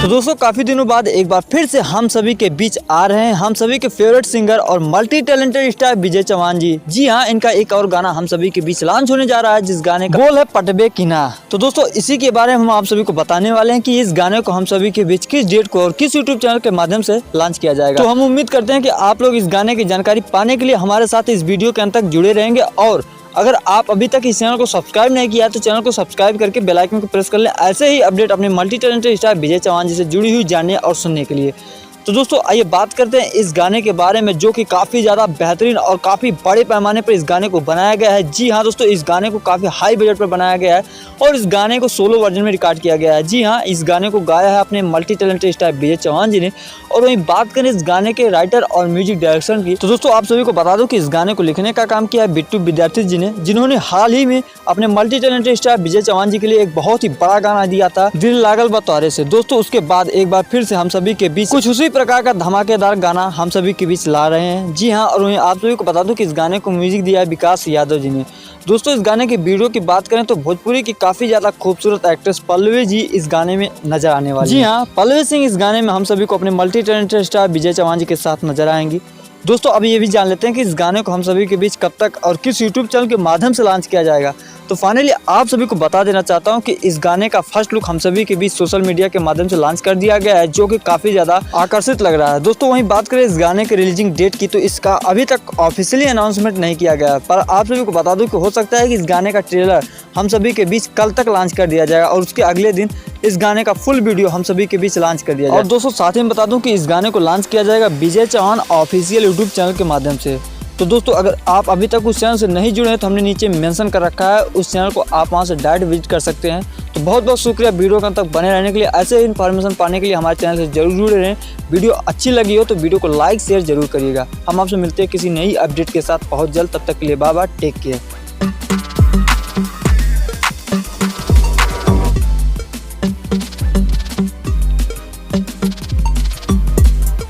तो दोस्तों काफी दिनों बाद एक बार फिर से हम सभी के बीच आ रहे हैं हम सभी के फेवरेट सिंगर और मल्टी टैलेंटेड स्टार विजय चौहान जी। जी हाँ, इनका एक और गाना हम सभी के बीच लॉन्च होने जा रहा है, जिस गाने का बोल है पटबे किना। तो दोस्तों इसी के बारे में हम आप सभी को बताने वाले हैं कि इस गाने को हम सभी के बीच किस डेट को और किस यूट्यूब चैनल के माध्यम से लॉन्च किया जाएगा। तो हम उम्मीद करते हैं कि आप लोग इस गाने की जानकारी पाने के लिए हमारे साथ इस वीडियो के अंत तक जुड़े रहेंगे। और अगर आप अभी तक इस चैनल को सब्सक्राइब नहीं किया तो चैनल को सब्सक्राइब करके बेल आइकन को प्रेस कर लें, ऐसे ही अपडेट अपने मल्टी टैलेंटेड स्टार विजय चौहान जी से जुड़ी हुई जानने और सुनने के लिए। तो दोस्तों आइए बात करते हैं इस गाने के बारे में, जो कि काफ़ी ज़्यादा बेहतरीन और काफ़ी बड़े पैमाने पर इस गाने को बनाया गया है। जी हाँ दोस्तों, इस गाने को काफ़ी हाई बजट पर बनाया गया है और इस गाने को सोलो वर्जन में रिकॉर्ड किया गया है। जी हाँ, इस गाने को गाया है अपने मल्टी टैलेंटेड स्टार विजय चौहान जी ने। और वहीं बात करें इस गाने के राइटर और म्यूजिक डायरेक्शन की, तो दोस्तों आप सभी को बता दूं कि इस गाने को लिखने का काम किया है बिट्टू विद्यार्थी जी ने, जिन्होंने हाल ही में अपने मल्टी टैलेंटेड स्टार विजय चौहान जी के लिए एक बहुत ही बड़ा गाना दिया था, दिल लागल बा तोहरे से। दोस्तों उसके बाद एक बार फिर से हम सभी के बीच कुछ उसी प्रकार का धमाकेदार गाना हम सभी के बीच ला रहे हैं। जी हाँ, और वहीं आप सभी को बता दूं कि इस गाने को म्यूजिक दिया है विकास यादव जी ने। दोस्तों इस गाने की वीडियो की बात करें तो भोजपुरी की काफी ज्यादा खूबसूरत एक्ट्रेस पल्लवी जी इस गाने में नजर आने वाली। जी हाँ, पल्लवी सिंह इस गाने में हम सभी को अपने मल्टी टैलेंटेड स्टार विजय चौहान जी के साथ नजर आएंगी। दोस्तों अभी ये भी जान लेते हैं कि इस गाने को हम सभी के बीच कब तक और किस यूट्यूब चैनल के माध्यम से लॉन्च किया जाएगा। तो फाइनली आप सभी को बता देना चाहता हूं कि इस गाने का फर्स्ट लुक हम सभी के बीच सोशल मीडिया के माध्यम से लॉन्च कर दिया गया है, जो कि काफी ज्यादा आकर्षित लग रहा है। दोस्तों वहीं बात करें इस गाने के रिलीजिंग डेट की, तो इसका अभी तक ऑफिशियली अनाउंसमेंट नहीं किया गया है, पर आप सभी को बता दूं कि हो सकता है कि इस गाने का ट्रेलर हम सभी के बीच कल तक लॉन्च कर दिया जाएगा और उसके अगले दिन इस गाने का फुल वीडियो हम सभी के बीच लॉन्च कर दिया जाएगा। और दोस्तों साथ ही में बता दूं कि इस गाने को लॉन्च किया जाएगा विजय चौहान ऑफिशियल यूट्यूब चैनल के माध्यम से। तो दोस्तों अगर आप अभी तक उस चैनल से नहीं जुड़े हैं तो हमने नीचे मेंशन कर रखा है उस चैनल को, आप वहां से डायरेक्ट विजिट कर सकते हैं। तो बहुत बहुत शुक्रिया वीडियो के अंत तक बने रहने के लिए। ऐसे ही इन्फॉर्मेशन पाने के लिए हमारे चैनल से जरूर जुड़े रहें। वीडियो अच्छी लगी हो तो वीडियो को लाइक शेयर जरूर करिएगा। हम आपसे मिलते हैं किसी नई अपडेट के साथ बहुत जल्द, तब तक के लिए बाय बाय, टेक केयर।